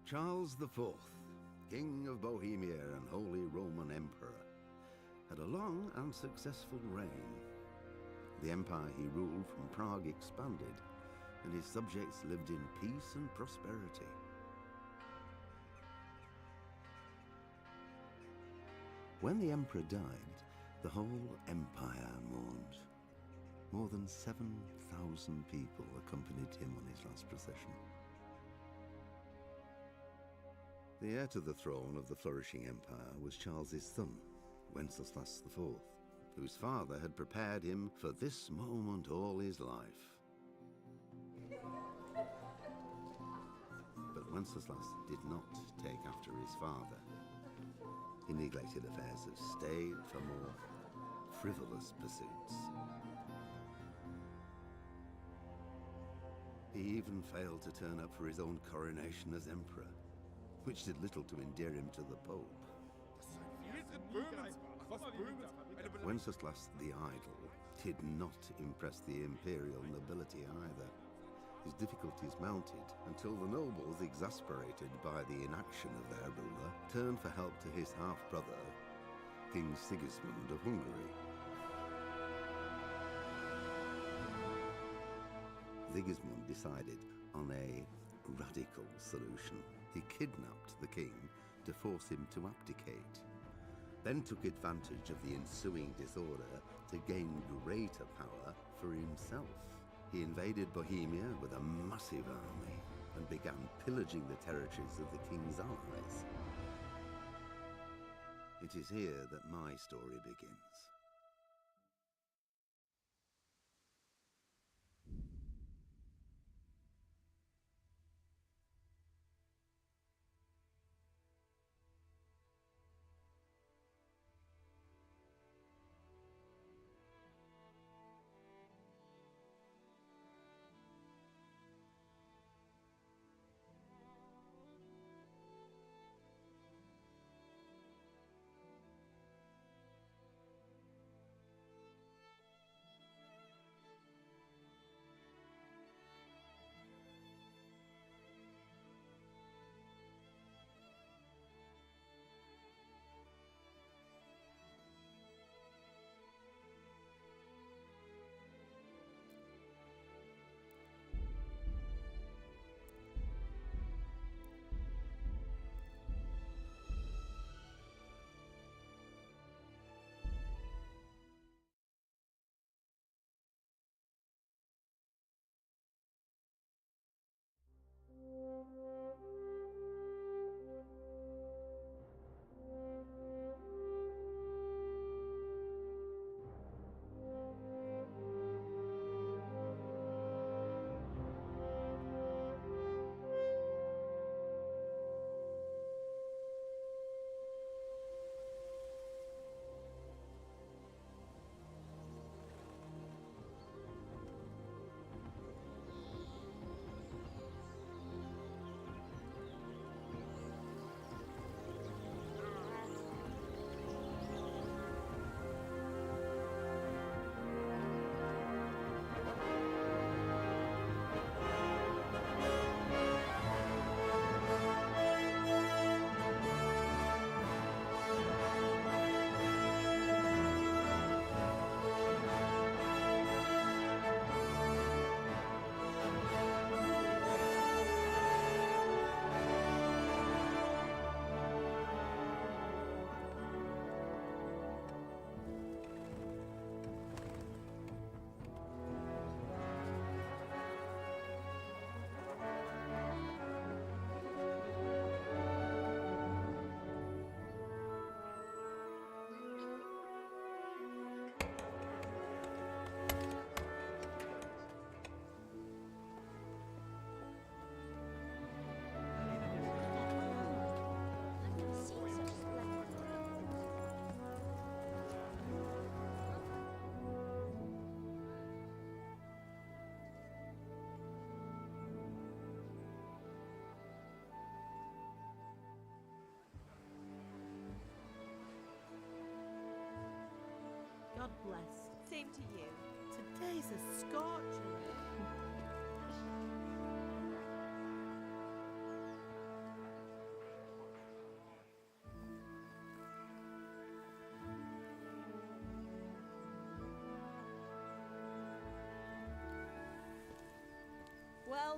Charles IV, King of Bohemia and Holy Roman Emperor, had a long and successful reign. The empire he ruled from Prague expanded, and his subjects lived in peace and prosperity. When the emperor died, the whole empire mourned. More than 7,000 people accompanied him on his last procession. The heir to the throne of the flourishing empire was Charles's son, Wenceslas IV, whose father had prepared him for this moment all his life. But Wenceslas did not take after his father. He neglected affairs of state for more frivolous pursuits. He even failed to turn up for his own coronation as emperor, which did little to endear him to the Pope. Wenceslas the Idle did not impress the imperial nobility either. His difficulties mounted until the nobles, exasperated by the inaction of their ruler, turned for help to his half-brother, King Sigismund of Hungary. Sigismund decided on a radical solution. He kidnapped the king to force him to abdicate, then took advantage of the ensuing disorder to gain greater power for himself. He invaded Bohemia with a massive army and began pillaging the territories of the king's allies. It is here that my story begins. God bless. Same to you. Today's a scorcher.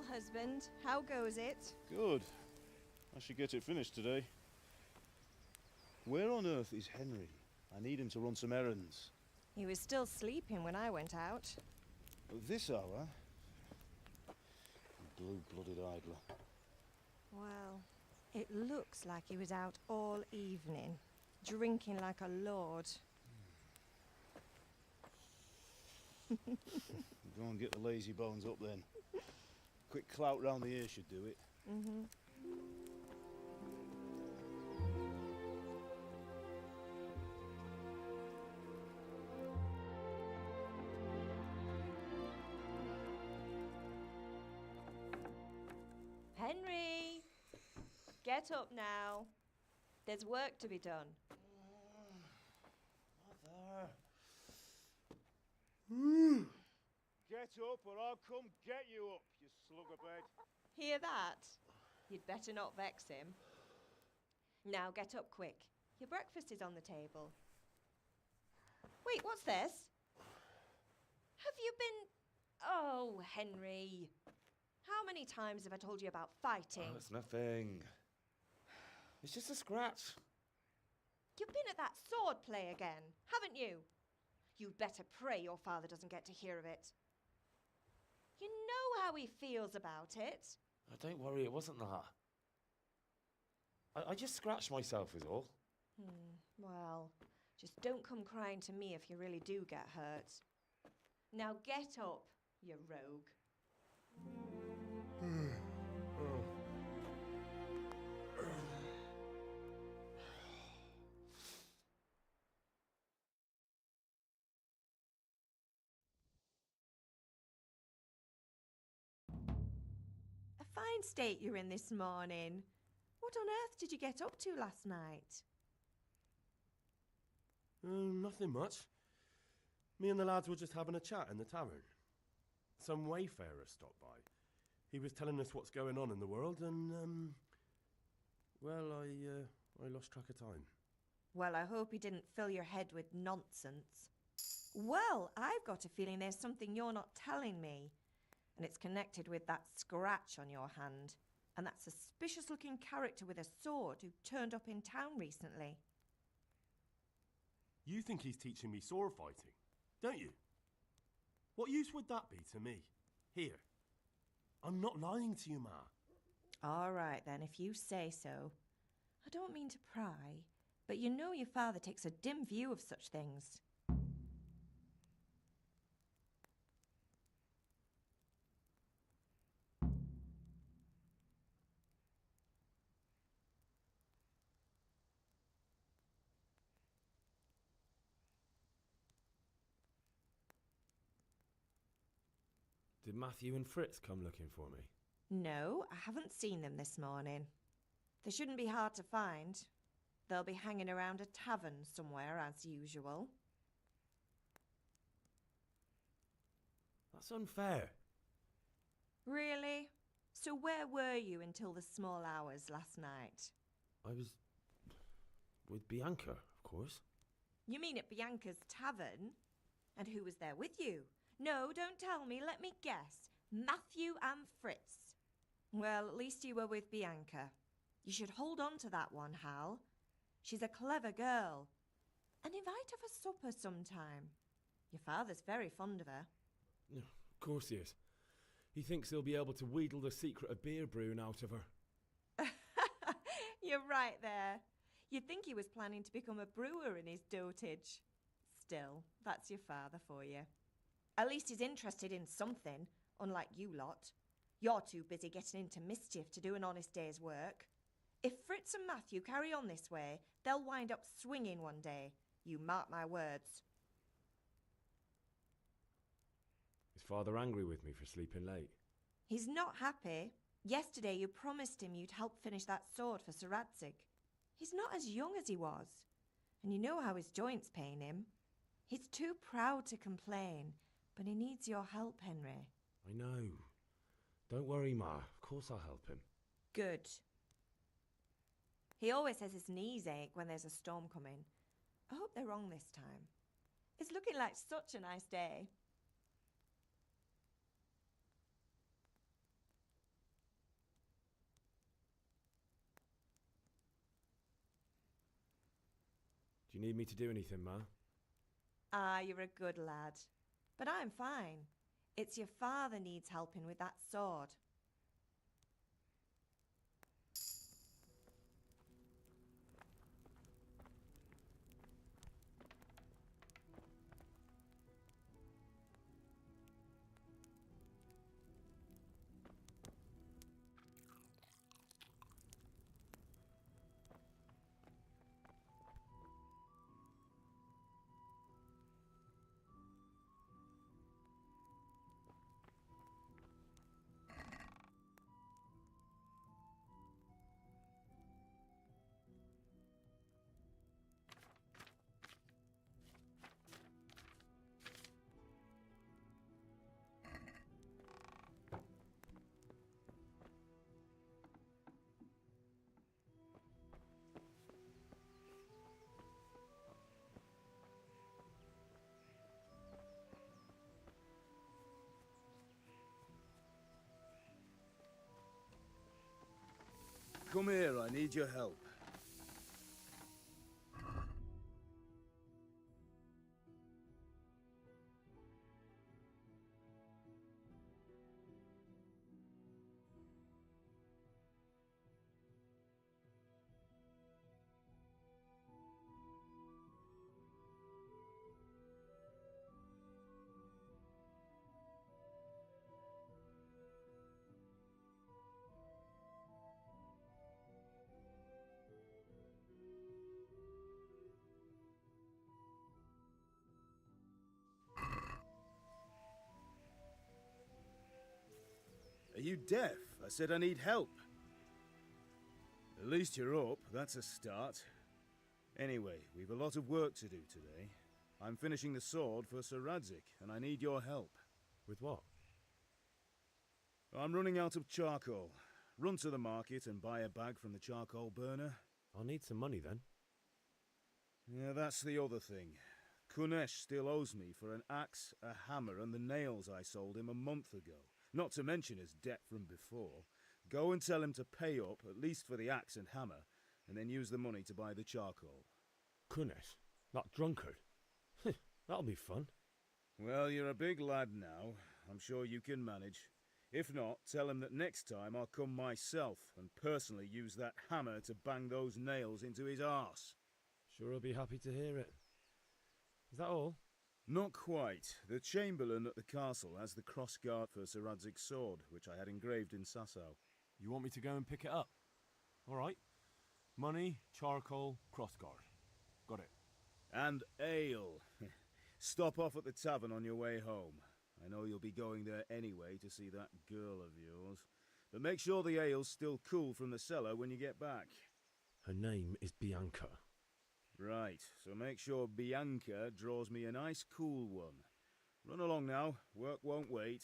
Well, husband, how goes it? Good. I should get it finished today. Where on earth is Henry? I need him to run some errands. He was still sleeping when I went out. At this hour? Blue-blooded idler. Well, it looks like he was out all evening, drinking like a lord. Go and get the lazy bones up then. Quick clout round the ear should do it. Mm-hmm. Henry! Get up now. There's work to be done. Mother! Get up or I'll come get you up, you slugabed. Hear that? You'd better not vex him. Now get up quick. Your breakfast is on the table. Wait, what's this? Have you been... Oh, Henry. How many times have I told you about fighting? Oh, it's nothing. It's just a scratch. You've been at that sword play again, haven't you? You'd better pray your father doesn't get to hear of it. You know how he feels about it. Oh, don't worry, it wasn't that. I just scratched myself is all. Well, just don't come crying to me if you really do get hurt. Now get up, you rogue. A fine state you're in this morning. What on earth did you get up to last night? Nothing much. Me and the lads were just having a chat in the tavern. Some wayfarer stopped by. He was telling us what's going on in the world and, well, I lost track of time. Well, I hope he didn't fill your head with nonsense. Well, I've got a feeling there's something you're not telling me. And it's connected with that scratch on your hand. And that suspicious-looking character with a sword who turned up in town recently. You think he's teaching me sword fighting, don't you? What use would that be to me? Here. I'm not lying to you, Ma. All right, then, if you say so. I don't mean to pry, but you know your father takes a dim view of such things. Did Matthew and Fritz come looking for me? No, I haven't seen them this morning. They shouldn't be hard to find. They'll be hanging around a tavern somewhere, as usual. That's unfair. Really? So where were you until the small hours last night? I was with Bianca, of course. You mean at Bianca's tavern? And who was there with you? No, don't tell me. Let me guess. Matthew and Fritz. Well, at least you were with Bianca. You should hold on to that one, Hal. She's a clever girl. And invite her for supper sometime. Your father's very fond of her. Of course he is. He thinks he'll be able to wheedle the secret of beer brewing out of her. You're right there. You'd think he was planning to become a brewer in his dotage. Still, that's your father for you. At least he's interested in something, unlike you lot. You're too busy getting into mischief to do an honest day's work. If Fritz and Matthew carry on this way, they'll wind up swinging one day. You mark my words. Is father angry with me for sleeping late? He's not happy. Yesterday you promised him you'd help finish that sword for Sir Radzig. He's not as young as he was. And you know how his joints pain him. He's too proud to complain, but he needs your help, Henry. I know. Don't worry, Ma. Of course I'll help him. Good. He always says his knees ache when there's a storm coming. I hope they're wrong this time. It's looking like such a nice day. you need me to do anything, Ma? Ah, you're a good lad. But I'm fine. It's your father needs helping with that sword. Come here, I need your help. Are you deaf? I said I need help. At least you're up, that's a start. Anyway, we've a lot of work to do today. I'm finishing the sword for Sir Radzig, and I need your help. With what? I'm running out of charcoal. Run to the market and buy a bag from the charcoal burner. I'll need some money then. Yeah, that's the other thing. Kunesh still owes me for an axe, a hammer, and the nails I sold him a month ago. Not to mention his debt from before. Go and tell him to pay up, at least for the axe and hammer, and then use the money to buy the charcoal. Kunesh? That drunkard? That'll be fun. Well, you're a big lad now. I'm sure you can manage. If not, tell him that next time I'll come myself and personally use that hammer to bang those nails into his arse. Sure he'll be happy to hear it. Is that all? Not quite. The Chamberlain at the castle has the crossguard for Sir Radzig's sword, which I had engraved in Sasau. You want me to go and pick it up? All right. Money, charcoal, crossguard. Got it. And ale. Stop off at the tavern on your way home. I know you'll be going there anyway to see that girl of yours. But make sure the ale's still cool from the cellar when you get back. Her name is Bianca. Right, so make sure Bianca draws me a nice cool one. Run along now, work won't wait.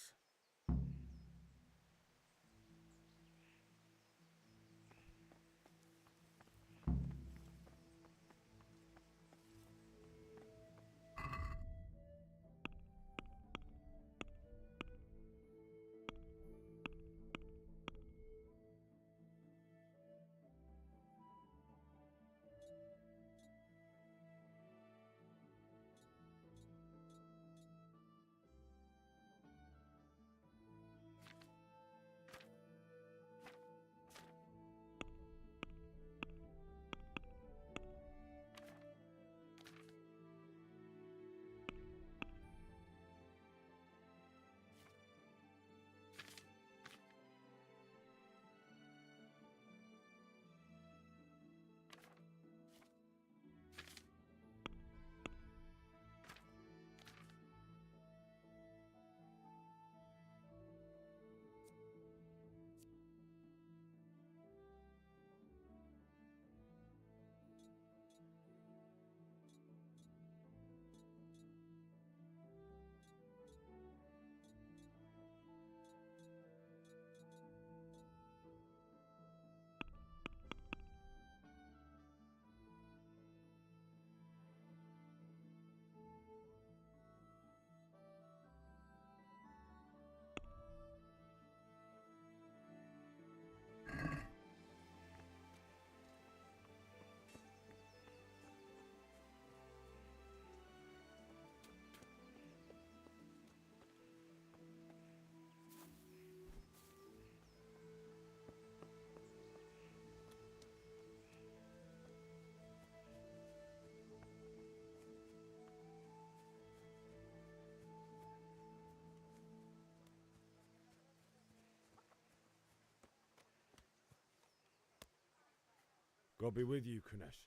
God be with you, Kunesh.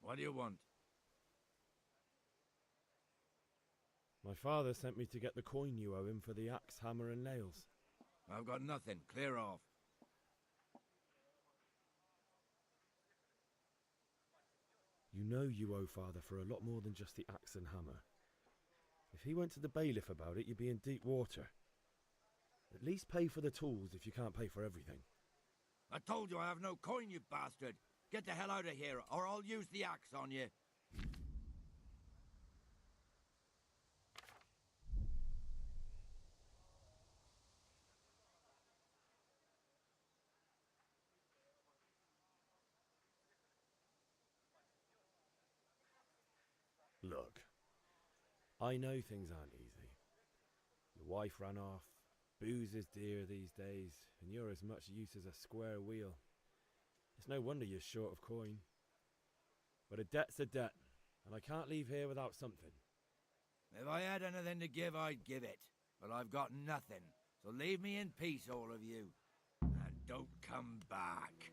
What do you want? My father sent me to get the coin you owe him for the axe, hammer, and nails. I've got nothing. Clear off. You know you owe father for a lot more than just the axe and hammer. If he went to the bailiff about it, you'd be in deep water. At least pay for the tools if you can't pay for everything. I told you I have no coin, you bastard. Get the hell out of here, or I'll use the axe on you. Look, I know things aren't easy. Your wife ran off, booze is dear these days, and you're as much use as a square wheel. It's no wonder you're short of coin. But a debt's a debt, and I can't leave here without something. If I had anything to give, I'd give it. But I've got nothing, so leave me in peace, all of you. And don't come back.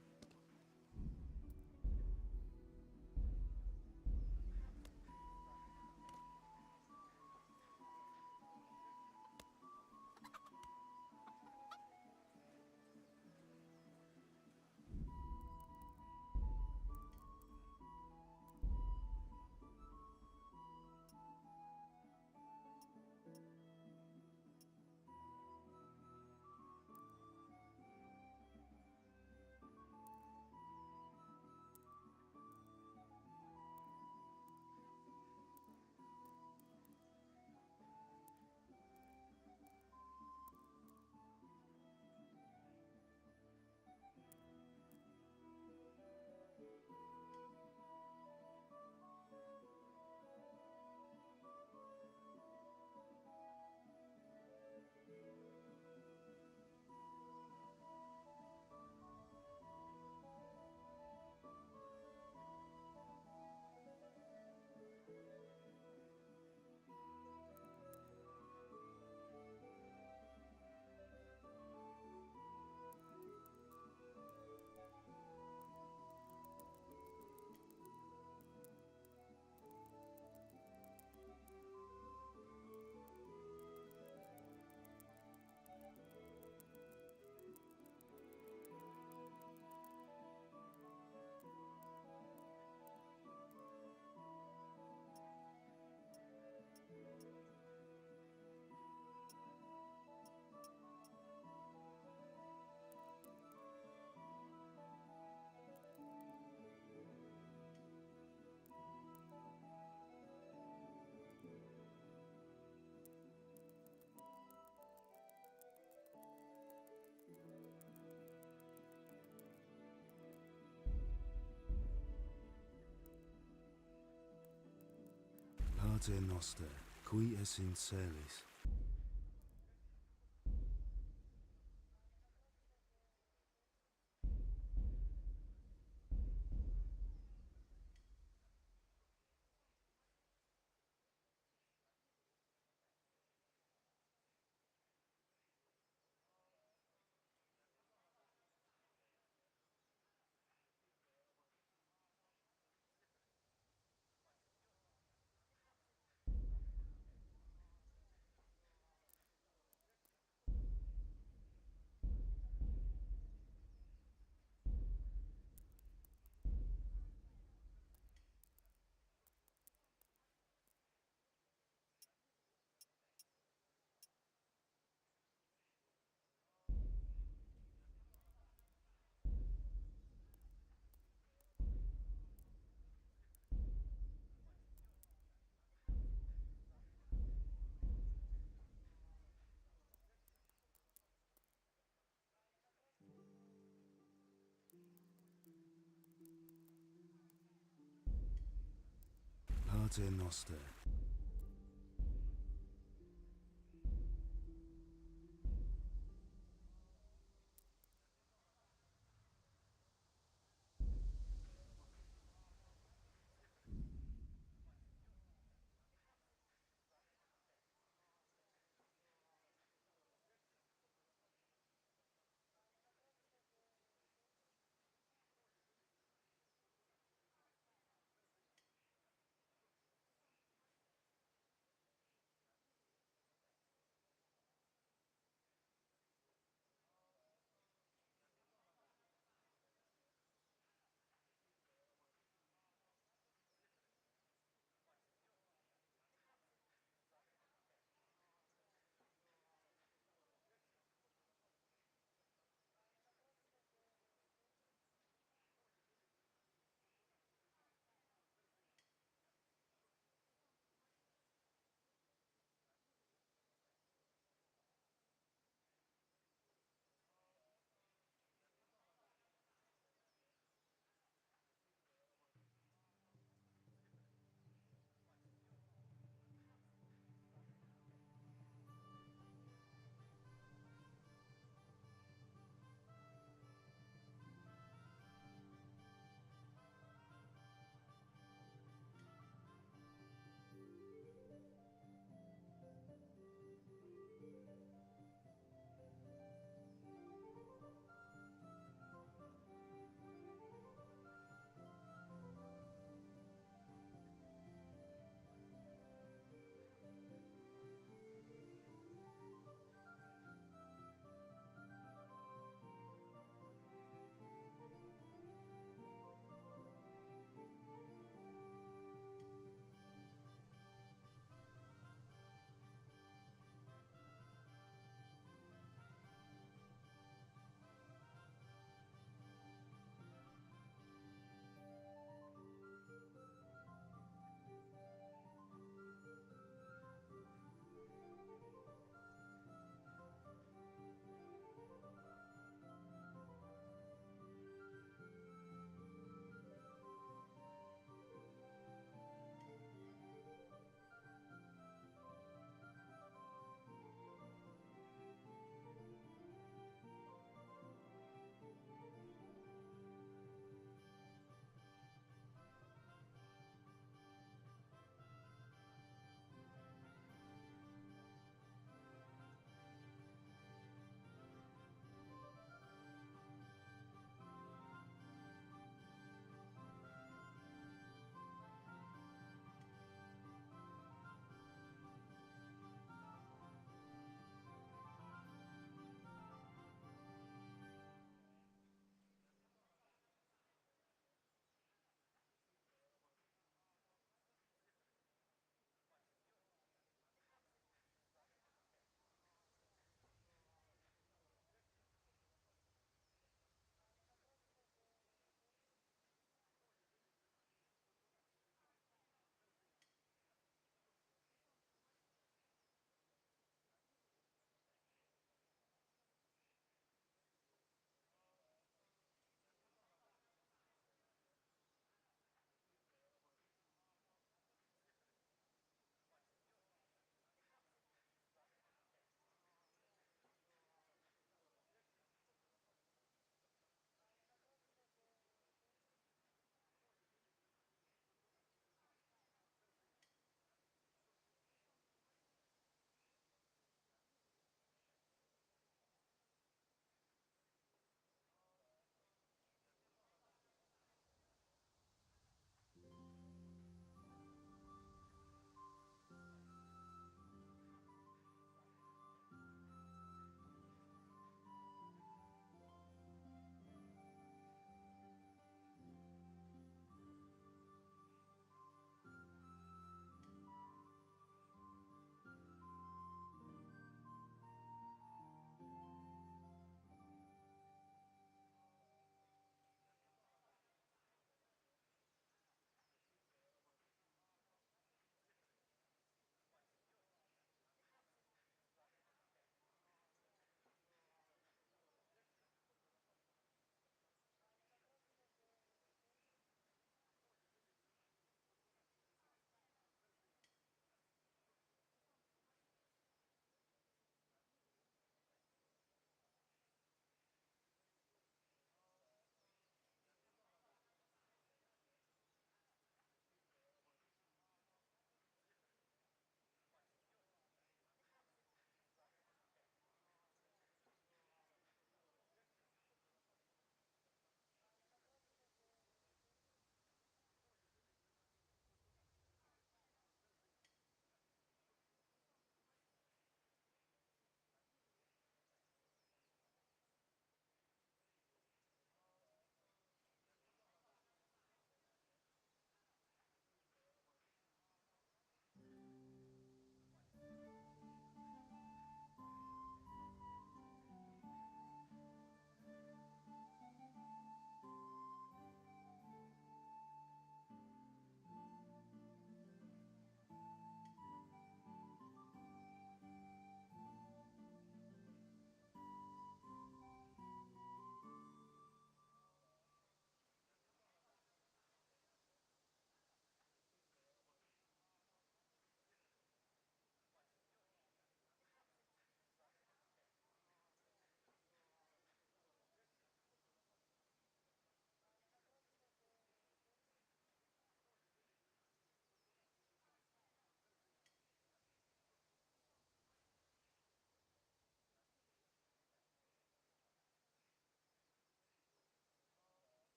Pater noster, qui es in celis. Pater noster.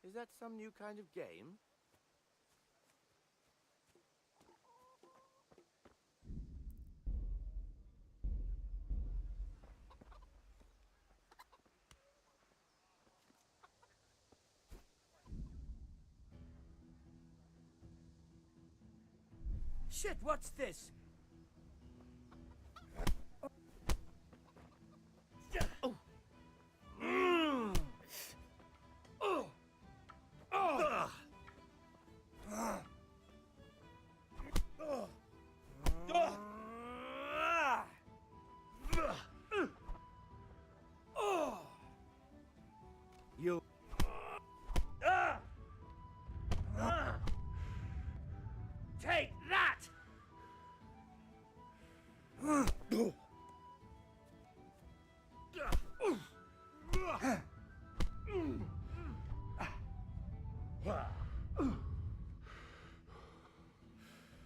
Is that some new kind of game? Shit, what's this? Oh. Oh. Oh. You. Take that!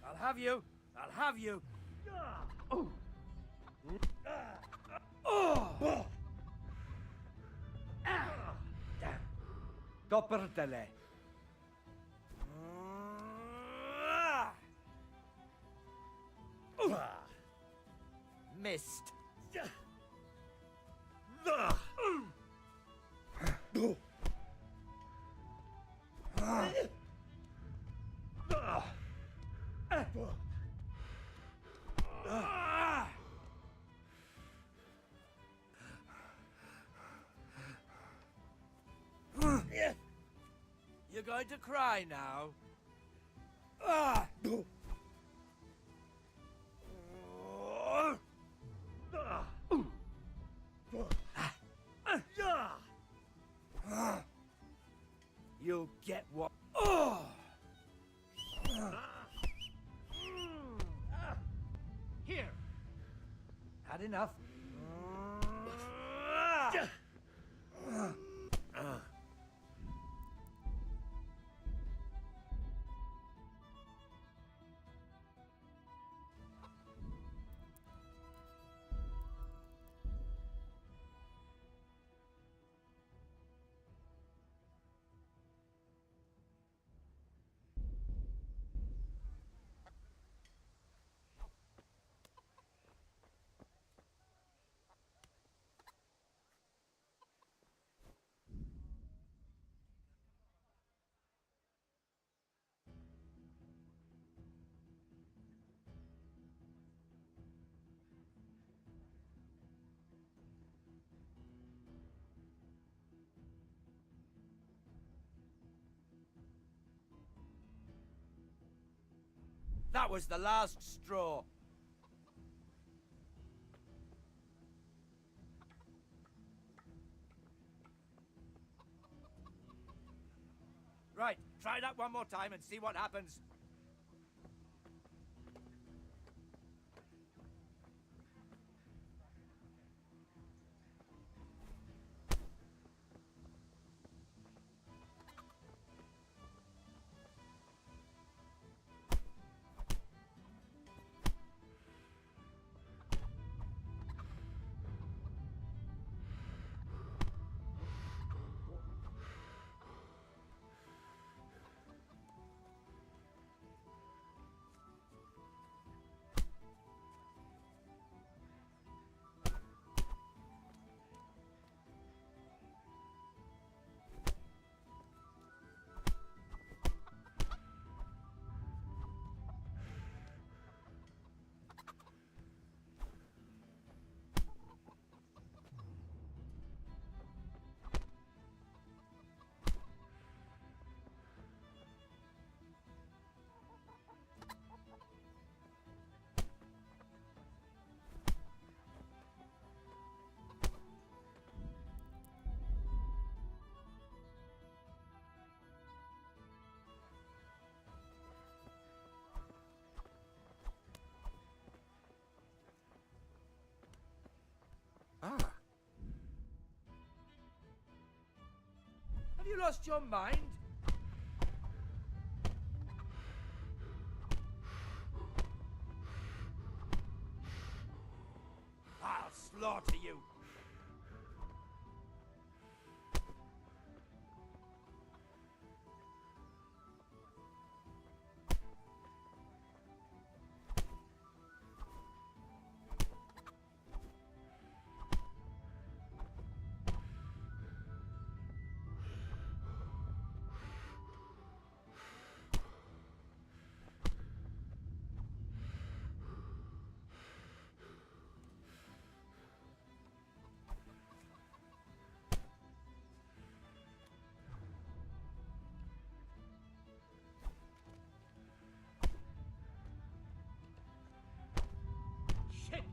I'll have you. I'll have you. Coppertele. Missed. You're going to cry now. You'll get what? Here. Had enough? That was the last straw. Right, try that one more time and see what happens. Ah. Have you lost your mind? I'll slaughter you.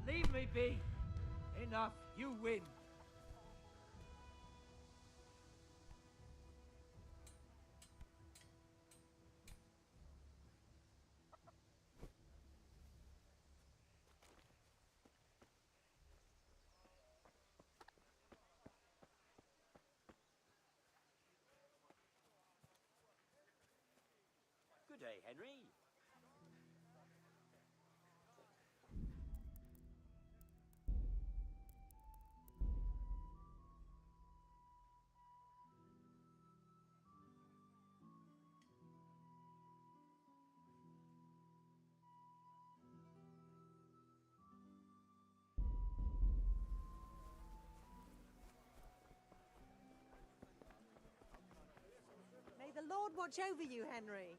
Leave me be! Enough, you win! Good day, Henry. May the Lord watch over you, Henry.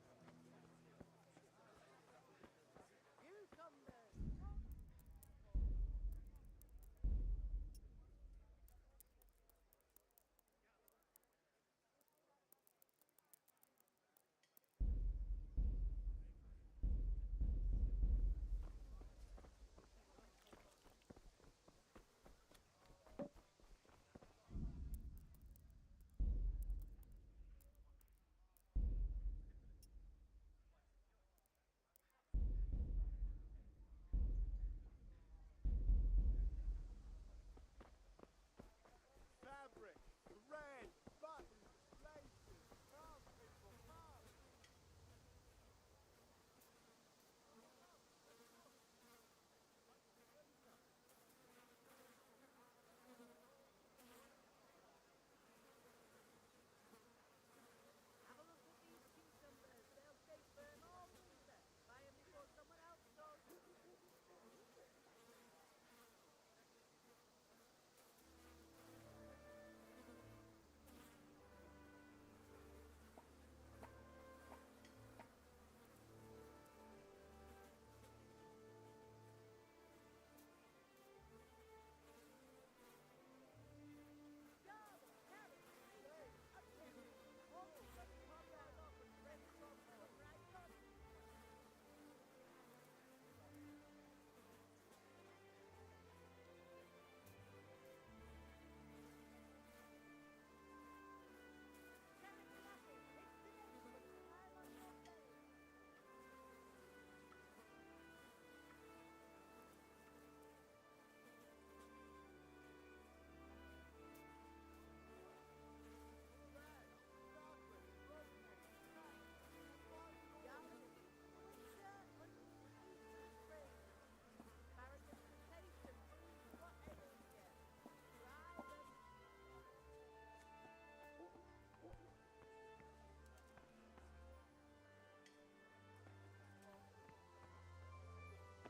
Fabric, red, buttons, laces, come people, come! Have a look at these cucumbers. They'll taste burn all winter. Buy them before someone else does.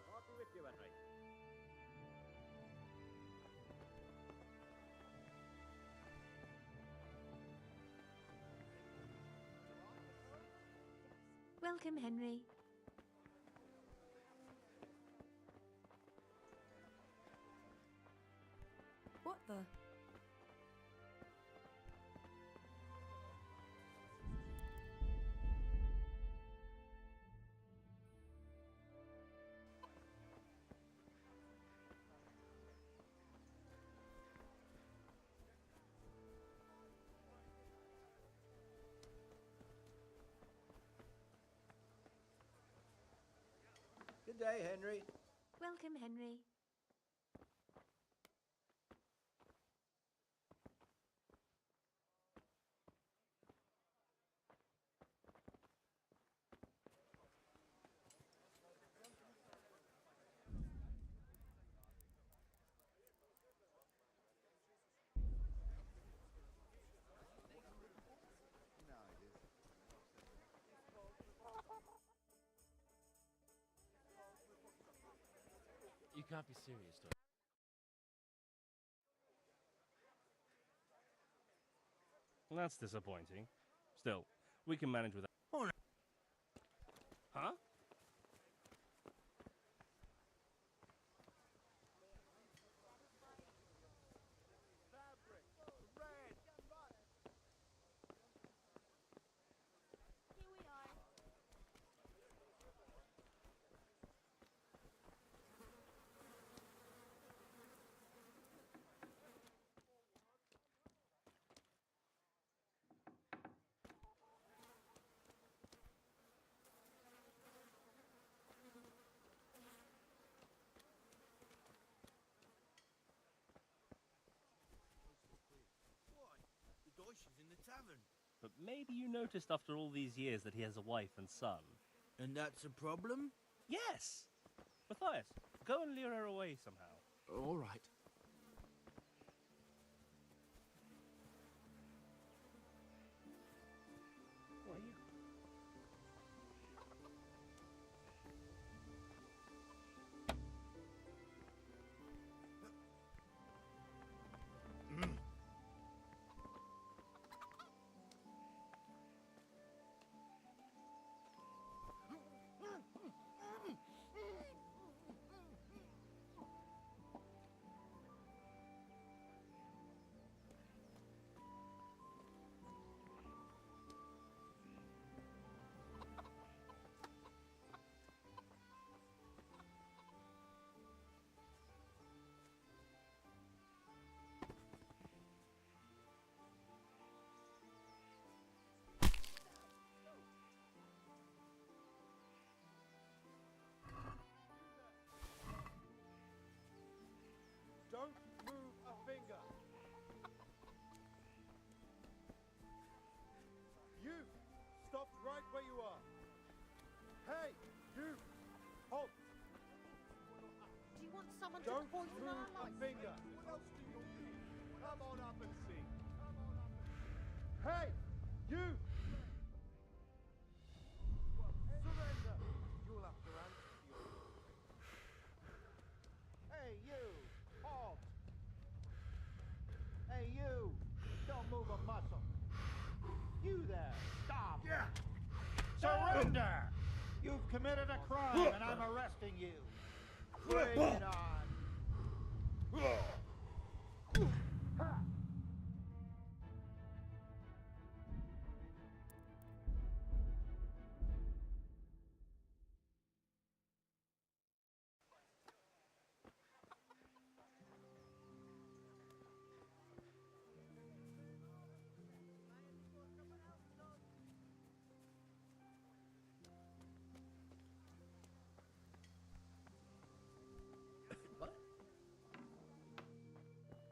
God be with you, Henry. Welcome, Henry. What the? Good day, Henry. Welcome, Henry. You can't be serious, though. Well, that's disappointing. Still, we can manage without. Oh, no. Huh? Fabric, red, buttons. Here we are. but maybe you noticed after all these years that he has a wife and son. And that's a problem? Yes! Matthias, go and lure her away somehow. All right. Why you... Don't move a finger. You stopped right where you are. Hey, you! Halt! Do you want someone Don't to poison move our a lights? finger. What else do you need? Come on up and see. Hey, you! Surrender. You'll have to answer to your... Hey, you! Halt! Hey, you! Don't move a muscle. You there! Stop! Yeah! Surrender! You've committed a crime and I'm arresting you. Bring it on! What?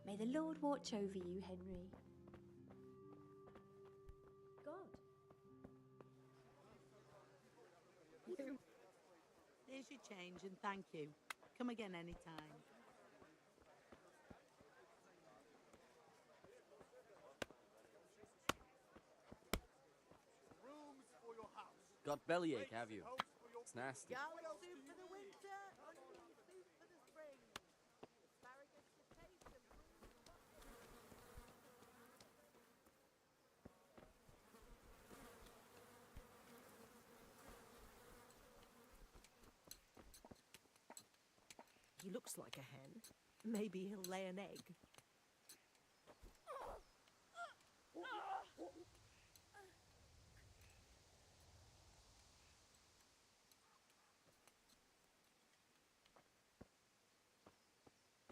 May the Lord watch over you, Henry. God. There's your change and thank you. Come again anytime. Rooms for your house. Got bellyache, have you? It's nasty. Garlic soup for the winter, onion soup for the spring. Asparagus to taste and prove the He looks like a hen. Maybe he'll lay an egg.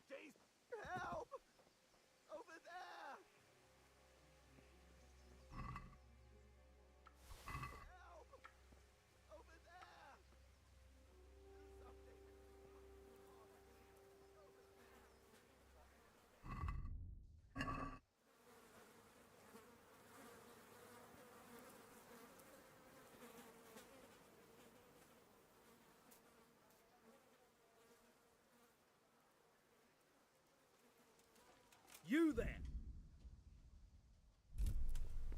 Jeez, help! Over there! Help! Over there! Something. You there!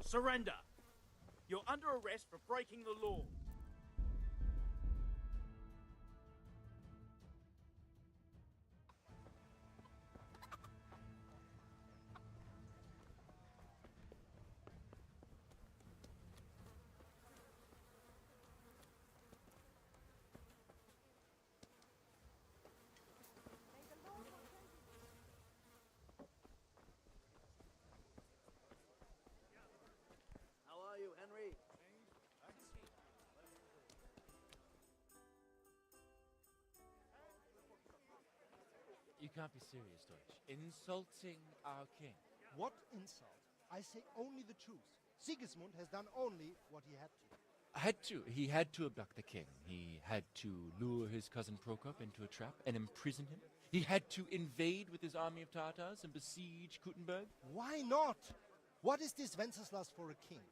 Surrender! You're under arrest for breaking the law. How are you, Henry? You can't be serious, Deutsch. Insulting our king. What insult? I say only the truth. Sigismund has done only what he had to. He had to abduct the king. He had to lure his cousin Prokop into a trap and imprison him. He had to invade with his army of Tartars and besiege Kuttenberg. Why not? What is this Wenceslas for a king?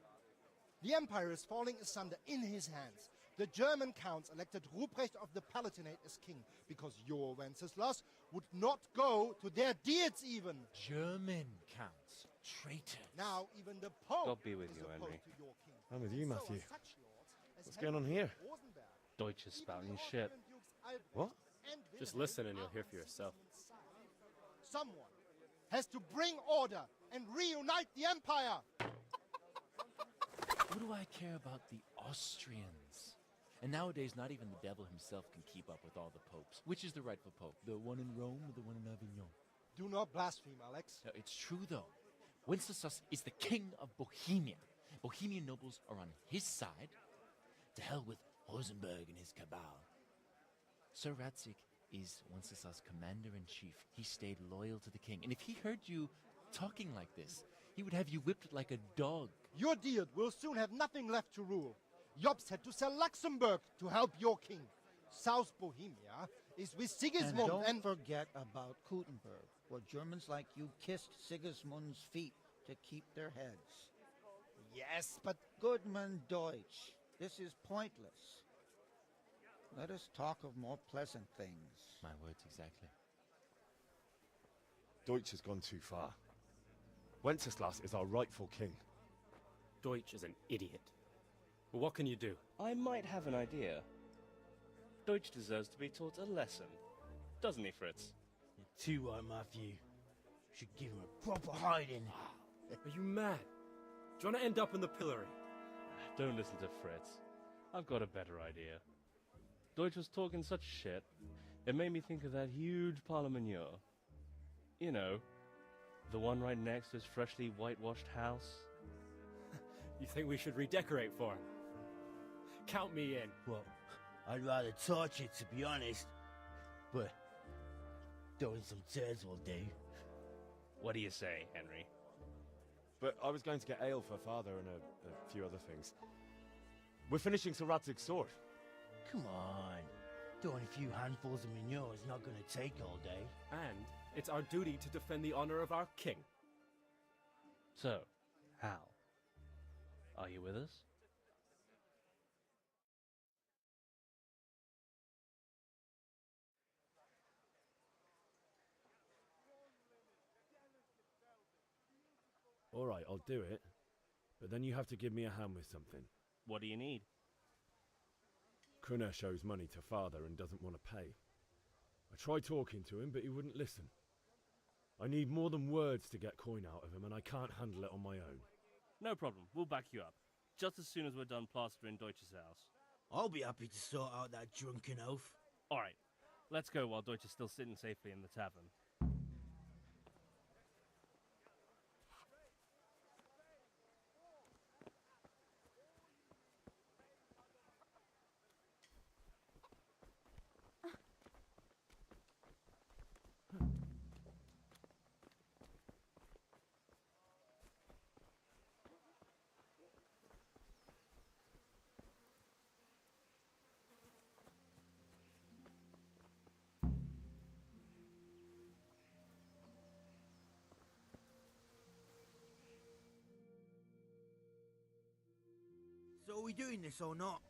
The empire is falling asunder in his hands. The German counts elected Ruprecht of the Palatinate as king because your Wenceslas would not go to their deeds even. German counts. Traitors. Now even the Pope God be with is you, opposed Henry. to your king. I'm with you, So are Matthew. such lords as What's going on here? Rosenberg. Deutsch is spouting shit. What? Just listen and you'll hear for yourself. Someone has to bring order and reunite the empire. What do I care about the Austrians? And nowadays, not even the devil himself can keep up with all the popes. Which is the rightful pope? The one in Rome or the one in Avignon? Do not blaspheme, Alex. No, it's true, though. Wenceslas is the king of Bohemia. Bohemian nobles are on his side. To hell with Rosenberg and his cabal. Sir Ratzik is Wenceslas' commander-in-chief. He stayed loyal to the king. And if he heard you talking like this, he would have you whipped like a dog. Your Diet will soon have nothing left to rule. Jobst had to sell Luxembourg to help your king. South Bohemia is with Sigismund And don't forget about Kuttenberg, where Germans like you kissed Sigismund's feet to keep their heads. Yes, but... Goodman Deutsch, this is pointless. Let us talk of more pleasant things. My words exactly. Deutsch has gone too far. Wenceslas is our rightful king. Deutsch is an idiot. But what can you do? I might have an idea. Deutsch deserves to be taught a lesson. Doesn't he, Fritz? You're too right, Matthew. Should give him a proper hiding. Are you mad? Do you want to end up in the pillory? Don't listen to Fritz. I've got a better idea. Deutsch was talking such shit, it made me think of that huge parliament. You know, the one right next to his freshly whitewashed house. You think we should redecorate for him? Count me in. Well, I'd rather torch it, to be honest. But throwing some turds will do. What do you say, Henry? But I was going to get ale for father and a few other things. We're finishing Sir Radzig's sword. Come on. Throwing a few handfuls of manure is not going to take all day. And it's our duty to defend the honor of our king. So, Hal, are you with us? All right, I'll do it. But then you have to give me a hand with something. What do you need? Kunesh owes money to father and doesn't want to pay. I tried talking to him, but he wouldn't listen. I need more than words to get coin out of him, and I can't handle it on my own. No problem, we'll back you up. Just as soon as we're done plastering Deutsch's house. I'll be happy to sort out that drunken oaf. Alright, let's go while Deutsch is still sitting safely in the tavern. So are we doing this or not?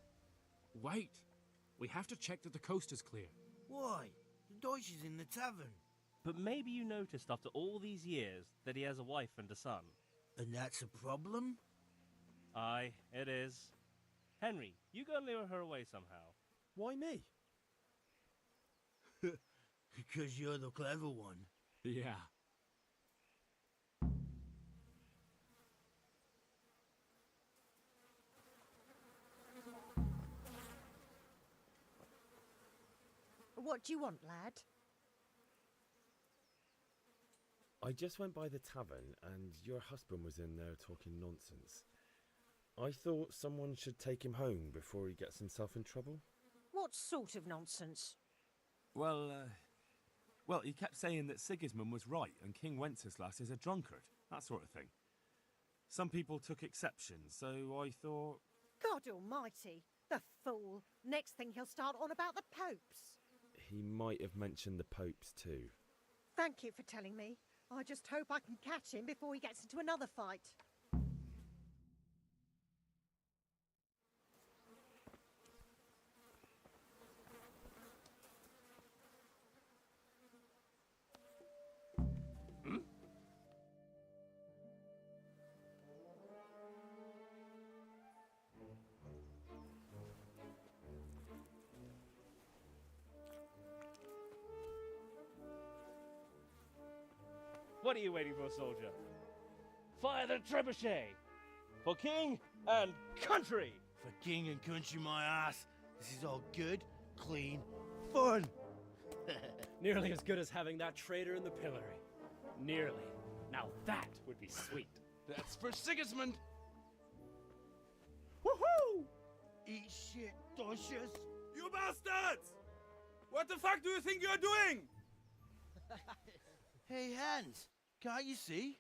Wait. We have to check that the coast is clear. Why? The Deutsch is in the tavern. But maybe you noticed after all these years that he has a wife and a son. And that's a problem? Aye, it is. Henry, you go and lure her away somehow. Why me? Because you're the clever one. Yeah. What do you want, lad? I just went by the tavern and your husband was in there talking nonsense. I thought someone should take him home before he gets himself in trouble. What sort of nonsense? Well, he kept saying that Sigismund was right and King Wenceslas is a drunkard, that sort of thing. Some people took exception, so I thought... God almighty, the fool. Next thing he'll start on about the popes. He might have mentioned the popes too. Thank you for telling me. I just hope I can catch him before he gets into another fight. What are you waiting for, soldier? Fire the trebuchet! For king and country! For king and country, my ass. This is all good, clean, fun. Nearly as good as having that traitor in the pillory. Nearly. Now that would be sweet. That's for Sigismund! Woohoo! Eat shit, Docious. You bastards! What the fuck do you think you're doing? Hey, Hans, can't you see?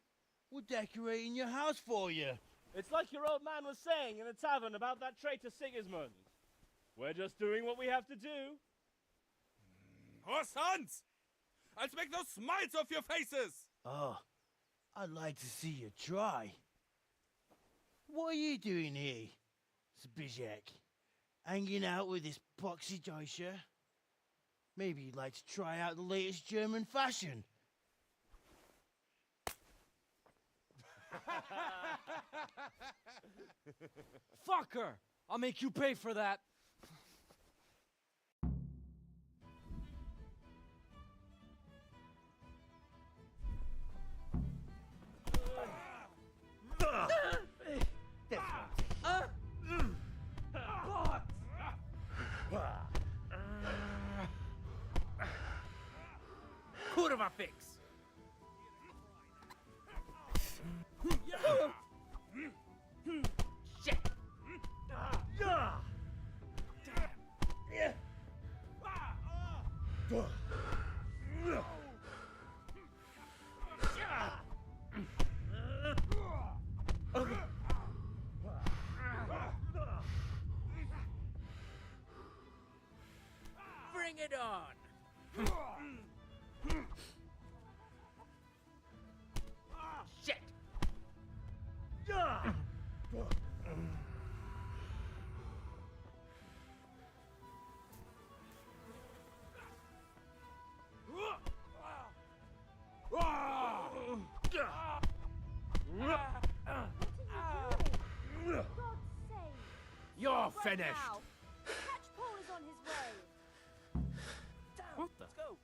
We're decorating your house for you. It's like your old man was saying in the tavern about that traitor Sigismund. We're just doing what we have to do. Horse Hans! I'll make those smiles off your faces! Oh, I'd like to see you try. What are you doing here, Zbigniew? Hanging out with this poxy Deutscher? Maybe you'd like to try out the latest German fashion. Fucker! I'll make you pay for that. Kurwa fix! Shit! Bring it on! Shit! You're finished! Catch Paul is on his way. What the? Let's go!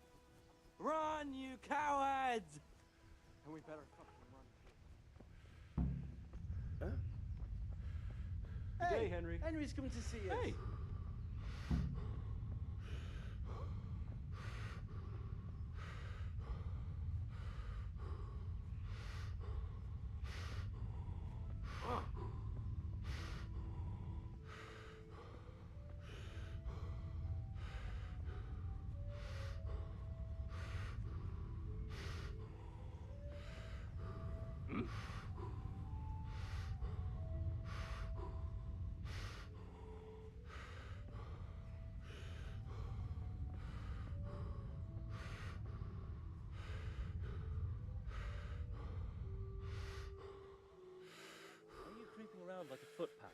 Run, you cowards! And we better fucking run. Good day, Henry. Henry's coming to see us. Hey! Creeping around like a footpath.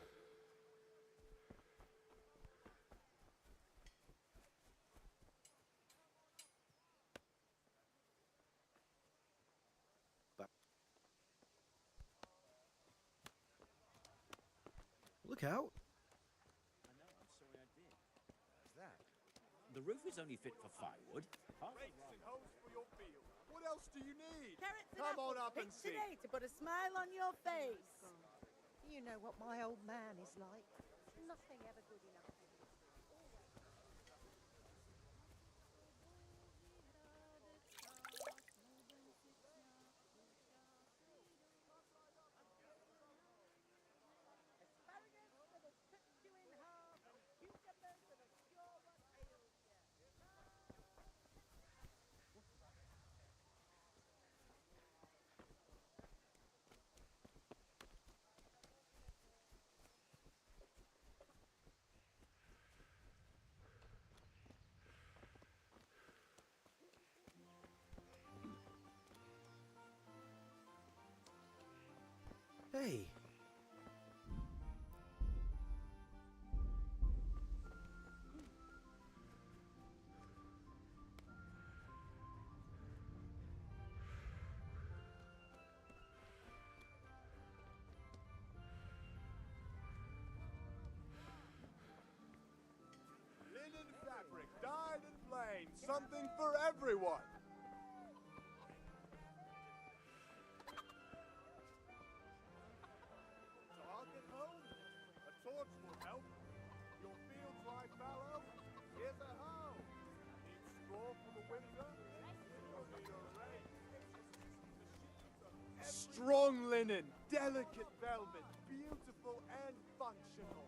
Look out! I know, I'm sorry I did. What's that? The roof is only fit for firewood. Rakes and hoes for your field. What else do you need? Carrots and Come on apples up and mixed see. today to put a smile on your face. You know what my old man is like. Nothing ever good enough for him. Asparagus that has cut you in half, and cucumbers that are sure what ails you. Hey! Linen fabric, dyed and plain, something for everyone. Strong linen, delicate velvet, beautiful and functional.